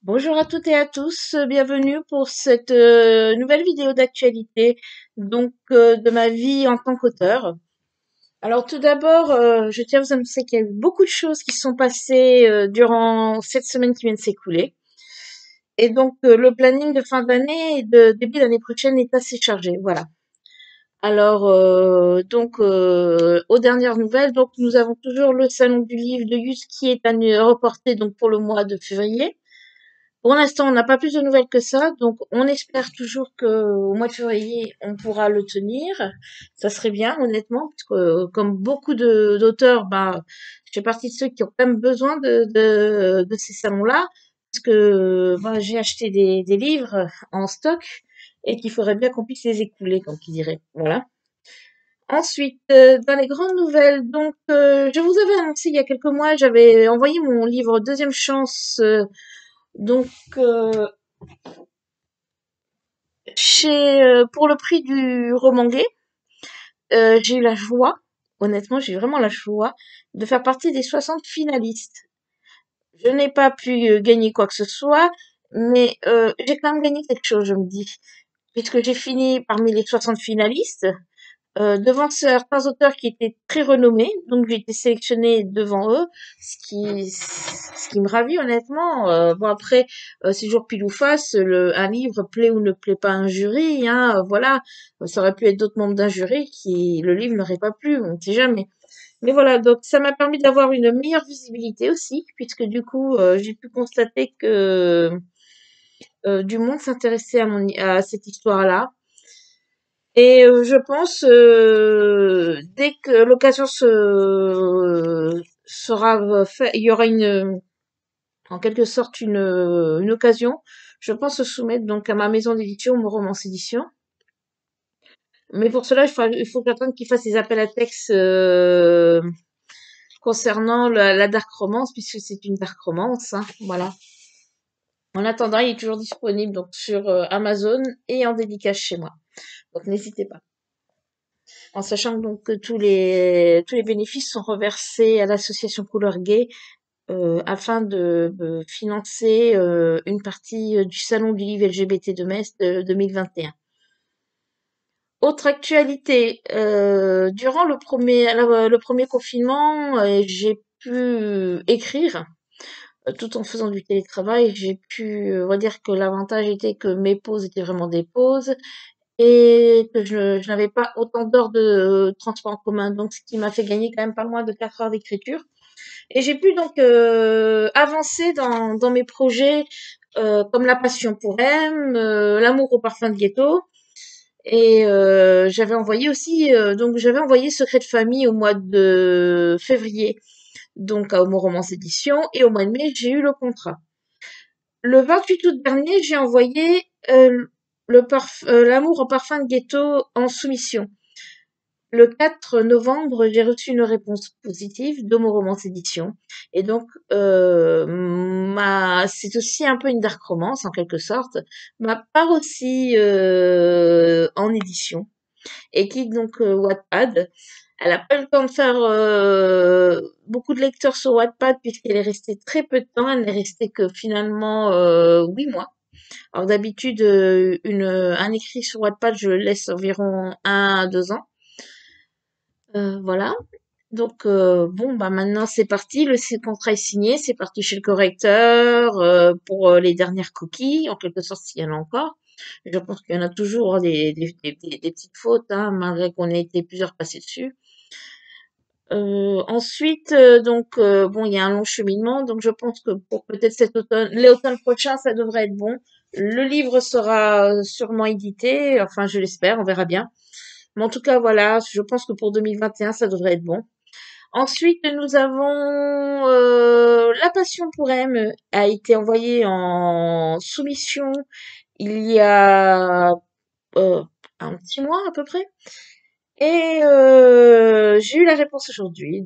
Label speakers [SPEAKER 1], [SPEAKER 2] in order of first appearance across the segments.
[SPEAKER 1] Bonjour à toutes et à tous, bienvenue pour cette nouvelle vidéo d'actualité, de ma vie en tant qu'auteur. Alors tout d'abord, je tiens à vous annoncer qu'il y a eu beaucoup de choses qui sont passées durant cette semaine qui vient de s'écouler. Et le planning de fin d'année et de début d'année prochaine est assez chargé, voilà. Alors, aux dernières nouvelles, nous avons toujours le salon du livre de Yus qui est reporté pour le mois de février. Pour l'instant, on n'a pas plus de nouvelles que ça, donc on espère toujours qu'au mois de février, on pourra le tenir. Ça serait bien, honnêtement, parce que comme beaucoup d'auteurs, je fais partie de ceux qui ont quand même besoin de ces salons-là, parce que j'ai acheté des livres en stock et qu'il faudrait bien qu'on puisse les écouler, comme qui dirait. Voilà. Ensuite, dans les grandes nouvelles, je vous avais annoncé il y a quelques mois, j'avais envoyé mon livre Deuxième Chance donc, euh, pour le prix du roman gay, j'ai eu la joie, honnêtement, j'ai vraiment la joie de faire partie des 60 finalistes. Je n'ai pas pu gagner quoi que ce soit, mais j'ai quand même gagné quelque chose, je me dis, puisque j'ai fini parmi les 60 finalistes. Devant certains auteurs qui étaient très renommés, donc j'ai été sélectionnée devant eux, ce qui me ravit honnêtement. Bon après, c'est toujours pile ou face, un livre plaît ou ne plaît pas à un jury, hein, voilà. Ça aurait pu être d'autres membres d'un jury qui le livre n'aurait pas plu, on ne sait jamais. Mais voilà, donc ça m'a permis d'avoir une meilleure visibilité aussi, puisque du coup, j'ai pu constater que du monde s'intéressait à cette histoire-là. Et je pense, dès que l'occasion sera faite, il y aura en quelque sorte une occasion, je pense se soumettre donc à ma maison d'édition, mon romance édition. Mais pour cela, il faut que j'attende qu'ils fassent des appels à texte concernant la dark romance, puisque c'est une dark romance, hein, voilà. En attendant, il est toujours disponible donc sur Amazon et en dédicace chez moi. Donc n'hésitez pas. En sachant que tous les bénéfices sont reversés à l'association Couleur Gay afin de financer une partie du salon du livre LGBT de Metz de 2021. Autre actualité, durant le premier confinement, j'ai pu écrire tout en faisant du télétravail. J'ai pu, on va dire que l'avantage était que mes pauses étaient vraiment des pauses et que je n'avais pas autant d'heures de transport en commun, donc ce qui m'a fait gagner quand même pas moins de 4 heures d'écriture. Et j'ai pu avancer dans mes projets comme la passion pour M, l'amour au parfum de ghetto. Et j'avais envoyé Secret de famille au mois de février, donc à Homo Romance Édition, et au mois de mai, j'ai eu le contrat. Le 28 août dernier, j'ai envoyé l'amour au parfum de ghetto en soumission. Le 4 novembre, j'ai reçu une réponse positive de mon romance édition. Et c'est aussi un peu une dark romance, en quelque sorte. Ma part aussi en édition. Et qui Wattpad. Elle n'a pas eu le temps de faire beaucoup de lecteurs sur Wattpad puisqu'elle est restée très peu de temps. Elle n'est restée que finalement 8 mois. Alors d'habitude, un écrit sur Wattpad, je le laisse environ 1 à 2 ans. Voilà. Maintenant c'est parti, le contrat est signé, c'est parti chez le correcteur pour les dernières cookies, en quelque sorte s'il y en a encore. Je pense qu'il y en a toujours, hein, des petites fautes, hein, malgré qu'on ait été plusieurs passés dessus. Ensuite, il y a un long cheminement, donc je pense que pour peut-être l'automne prochain, ça devrait être bon. Le livre sera sûrement édité, enfin je l'espère, on verra bien. Mais en tout cas, voilà, je pense que pour 2021, ça devrait être bon. Ensuite, nous avons La Passion pour M a été envoyée en soumission il y a un petit mois à peu près. Et j'ai eu la réponse aujourd'hui.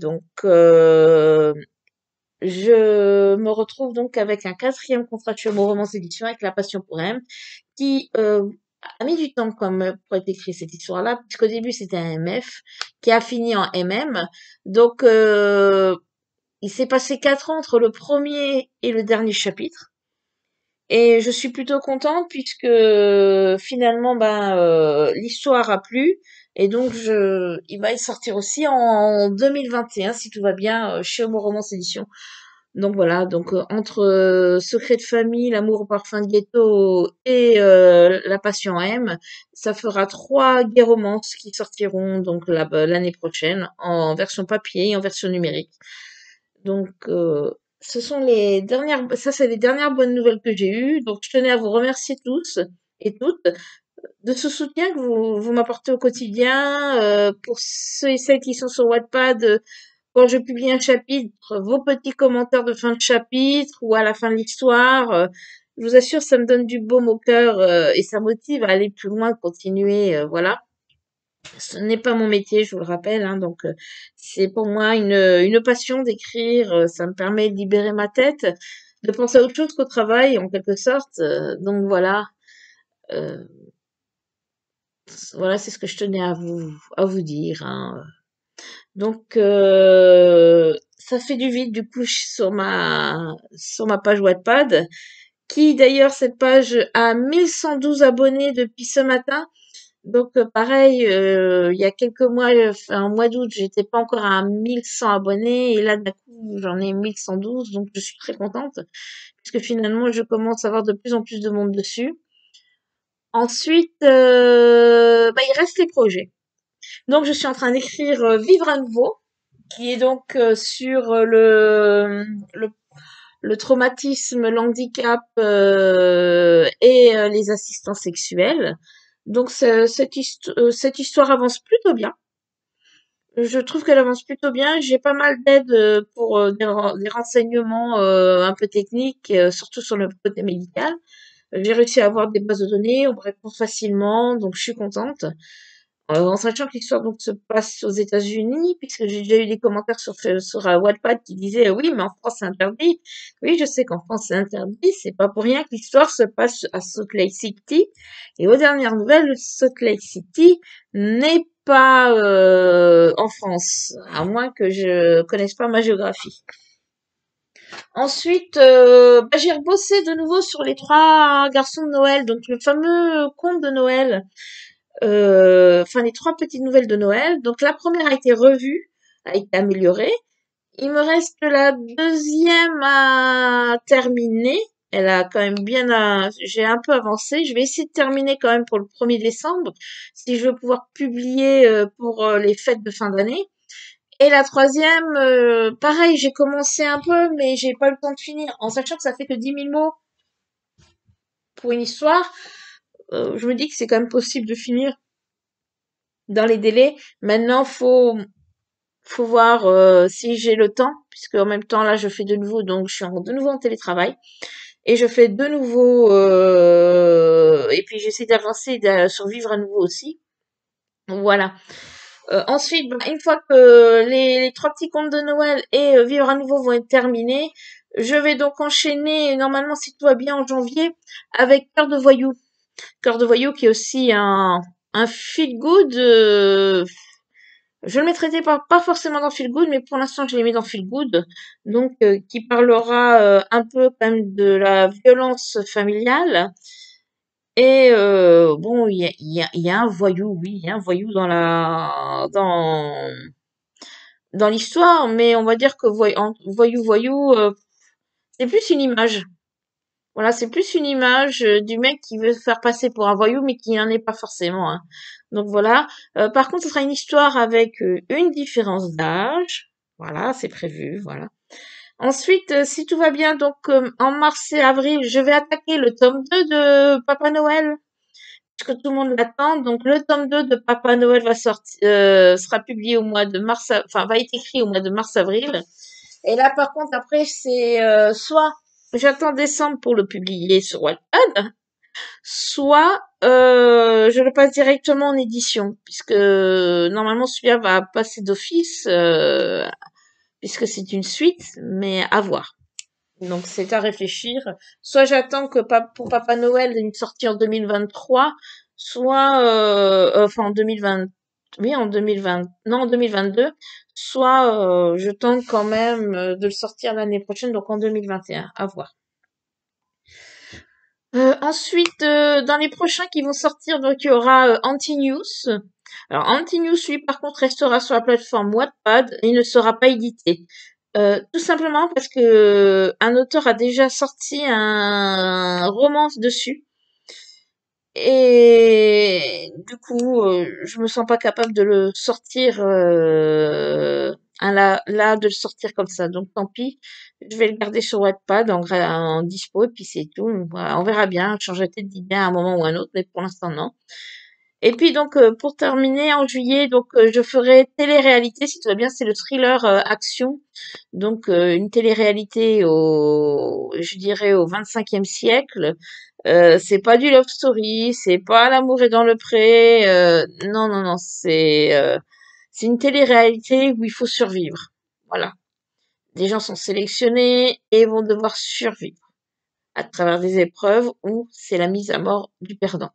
[SPEAKER 1] Je me retrouve donc avec un quatrième contrat de romance édition avec La Passion pour M qui a mis du temps comme pour être écrit cette histoire-là, puisqu'au début c'était un MF qui a fini en MM. Donc il s'est passé 4 ans entre le premier et le dernier chapitre. Et je suis plutôt contente puisque finalement l'histoire a plu et donc il va y sortir aussi en 2021 si tout va bien chez Homo Romance Édition. Donc voilà, donc entre Secret de famille, L'amour au parfum de ghetto et La passion M, ça fera 3 gay-romances qui sortiront donc l'année prochaine en version papier et en version numérique. Donc ce sont ça c'est les dernières bonnes nouvelles que j'ai eues. Donc je tenais à vous remercier tous et toutes de ce soutien que vous m'apportez au quotidien. Pour ceux et celles qui sont sur Wattpad, quand je publie un chapitre, vos petits commentaires de fin de chapitre ou à la fin de l'histoire, je vous assure, ça me donne du baume au cœur et ça motive à aller plus loin, continuer, voilà. Ce n'est pas mon métier, je vous le rappelle, hein, donc c'est pour moi une passion d'écrire. Ça me permet de libérer ma tête, de penser à autre chose qu'au travail, en quelque sorte. Donc euh, voilà, c'est ce que je tenais à vous dire. Hein. Donc ça fait du vide du coup sur ma page Wattpad, qui d'ailleurs cette page a 1112 abonnés depuis ce matin. Donc pareil, il y a quelques mois, en mois d'août, j'étais pas encore à 1100 abonnés et là d'un coup j'en ai 1112, donc je suis très contente puisque finalement je commence à avoir de plus en plus de monde dessus. Ensuite, il reste les projets. Donc je suis en train d'écrire Vivre à nouveau, qui est donc sur le le traumatisme, l'handicap et les assistants sexuels. Donc cette histoire avance plutôt bien. Je trouve qu'elle avance plutôt bien. J'ai pas mal d'aide pour des renseignements un peu techniques, surtout sur le côté médical. J'ai réussi à avoir des bases de données, on me répond facilement, donc je suis contente. En sachant que l'histoire donc se passe aux États-Unis, puisque j'ai déjà eu des commentaires sur Wattpad qui disaient oui, mais en France c'est interdit. Oui, je sais qu'en France c'est interdit, c'est pas pour rien que l'histoire se passe à Salt Lake City. Et aux dernières nouvelles, Salt Lake City n'est pas en France, à moins que je connaisse pas ma géographie. Ensuite, j'ai rebossé de nouveau sur les 3 garçons de Noël, donc le fameux conte de Noël. Enfin les 3 petites nouvelles de Noël. Donc la première a été revue, a été améliorée. Il me reste la deuxième à terminer. Elle a quand même j'ai un peu avancé. Je vais essayer de terminer quand même pour le 1er décembre, si je veux pouvoir publier pour les fêtes de fin d'année. Et la troisième, pareil, j'ai commencé un peu, mais j'ai pas eu le temps de finir, en sachant que ça fait que 10 000 mots pour une histoire. Je me dis que c'est quand même possible de finir dans les délais. Maintenant, faut voir si j'ai le temps, puisque en même temps là, je fais de nouveau, donc je suis de nouveau en télétravail et je fais de nouveau et puis j'essaie d'avancer et de survivre à nouveau aussi. Voilà. Ensuite, une fois que les 3 petits contes de Noël et Vivre à nouveau vont être terminés, je vais donc enchaîner normalement si tout va bien en janvier avec Cœur de voyou. Cœur de voyou qui est aussi un feel good. Je le mettrai pas forcément dans Feel Good, mais pour l'instant, je l'ai mis dans Feel Good. Donc, qui parlera un peu quand même de la violence familiale. Et bon, il y a un voyou, oui, il y a un voyou dans l'histoire, mais on va dire que voyou, c'est plus une image. Voilà, c'est plus une image du mec qui veut se faire passer pour un voyou, mais qui n'en est pas forcément. Hein. Donc voilà. Par contre, ce sera une histoire avec une différence d'âge. Voilà, c'est prévu. Voilà. Ensuite, si tout va bien, donc en mars et avril, je vais attaquer le tome 2 de Papa Noël, puisque tout le monde l'attend. Donc le tome 2 de Papa Noël sera publié au mois de mars, enfin va être écrit au mois de mars-avril. Et là, par contre, après, c'est soit j'attends décembre pour le publier sur Wattpad, soit je le passe directement en édition, puisque normalement celui-là va passer d'office, puisque c'est une suite, mais à voir. Donc c'est à réfléchir. Soit j'attends que pour Papa Noël une sortie en 2023, soit enfin en 2020, oui en 2020, non en 2022, soit je tente quand même de le sortir l'année prochaine, donc en 2021, à voir. Ensuite, dans les prochains qui vont sortir, donc il y aura Anti-News. Alors Anti-News, lui, par contre, restera sur la plateforme Wattpad et il ne sera pas édité. Tout simplement parce que un auteur a déjà sorti un romance dessus. Et du coup, je me sens pas capable de le sortir là, de le sortir comme ça. Donc tant pis, je vais le garder sur Wattpad en dispo et puis c'est tout. Voilà, on verra bien, changer peut-être d'idée à un moment ou à un autre, mais pour l'instant non. Et puis donc pour terminer en juillet, donc je ferai télé-réalité si tout va bien, c'est le thriller action. Donc une télé-réalité je dirais au 25e siècle. C'est pas du love story, c'est pas l'amour est dans le pré. Non non non, c'est une télé-réalité où il faut survivre. Voilà, des gens sont sélectionnés et vont devoir survivre à travers des épreuves où c'est la mise à mort du perdant.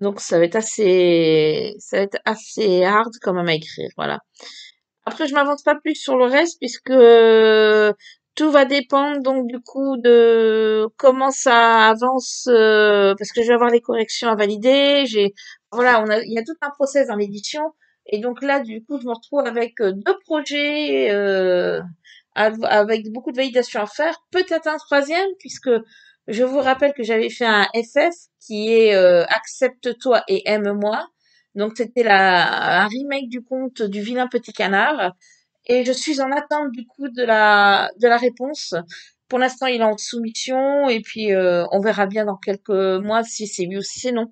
[SPEAKER 1] Donc ça va être assez hard quand même à écrire, voilà. Après, je m'avance pas plus sur le reste puisque tout va dépendre donc du coup de comment ça avance parce que je vais avoir les corrections à valider. Voilà, il y a tout un process dans l'édition et donc là du coup je me retrouve avec deux projets avec beaucoup de validation à faire, peut-être un troisième puisque je vous rappelle que j'avais fait un FF qui est Accepte-toi et aime-moi. Donc c'était un remake du conte du vilain petit canard et je suis en attente du coup de la réponse. Pour l'instant, il est en soumission et puis on verra bien dans quelques mois si c'est oui ou si c'est non.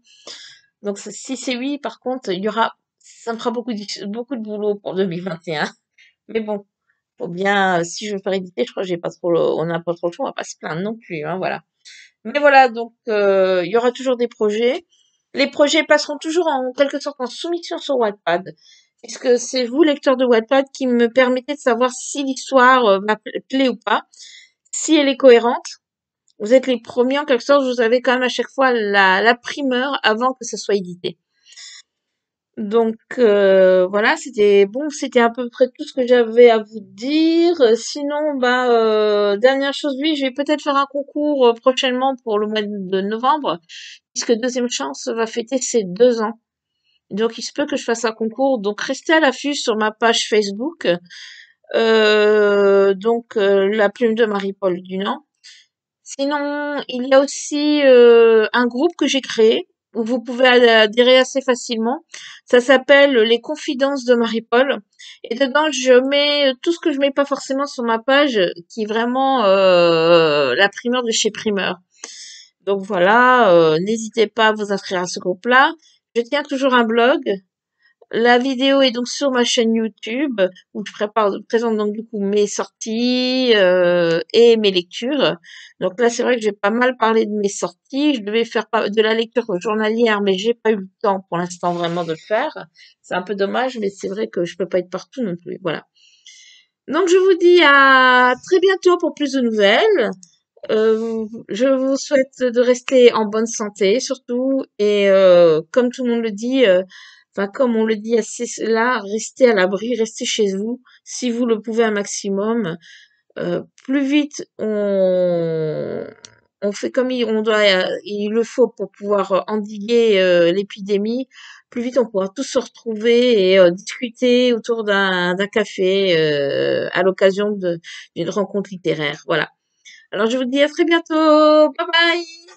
[SPEAKER 1] Donc si c'est oui, par contre, ça me fera beaucoup de boulot pour 2021. Mais bon, faut bien, si je veux faire éditer, je crois que on n'a pas trop le choix, on va pas se plaindre non plus, hein, voilà. Mais voilà, donc il y aura toujours des projets. Les projets passeront toujours en quelque sorte en soumission sur Wattpad, puisque c'est vous, lecteur de Wattpad, qui me permettez de savoir si l'histoire m'a plaît ou pas, si elle est cohérente. Vous êtes les premiers en quelque sorte, vous avez quand même à chaque fois la primeur avant que ça soit édité. Donc voilà, c'était à peu près tout ce que j'avais à vous dire. Sinon, dernière chose, oui, je vais peut-être faire un concours prochainement pour le mois de novembre, puisque Deuxième Chance va fêter ses 2 ans. Donc il se peut que je fasse un concours. Donc restez à l'affût sur ma page Facebook. La plume de Marie-Paul Dunant. Sinon, il y a aussi un groupe que j'ai créé où vous pouvez adhérer assez facilement. Ça s'appelle Les Confidences de Marie-Paul. Et dedans, je mets tout ce que je mets pas forcément sur ma page, qui est vraiment la primeur de chez Primeur. Donc voilà, n'hésitez pas à vous inscrire à ce groupe-là. Je tiens toujours un blog. La vidéo est donc sur ma chaîne YouTube où présente donc du coup mes sorties et mes lectures. Donc là, c'est vrai que j'ai pas mal parlé de mes sorties. Je devais faire de la lecture journalière, mais j'ai pas eu le temps pour l'instant vraiment de le faire. C'est un peu dommage, mais c'est vrai que je peux pas être partout non plus. Voilà. Donc je vous dis à très bientôt pour plus de nouvelles. Je vous souhaite de rester en bonne santé surtout et comme tout le monde le dit, comme on le dit assez là, restez à l'abri, restez chez vous si vous le pouvez un maximum. Plus vite on fait comme il le faut pour pouvoir endiguer l'épidémie, plus vite on pourra tous se retrouver et discuter autour d'un café à l'occasion d'une rencontre littéraire. Voilà. Alors je vous dis à très bientôt. Bye bye.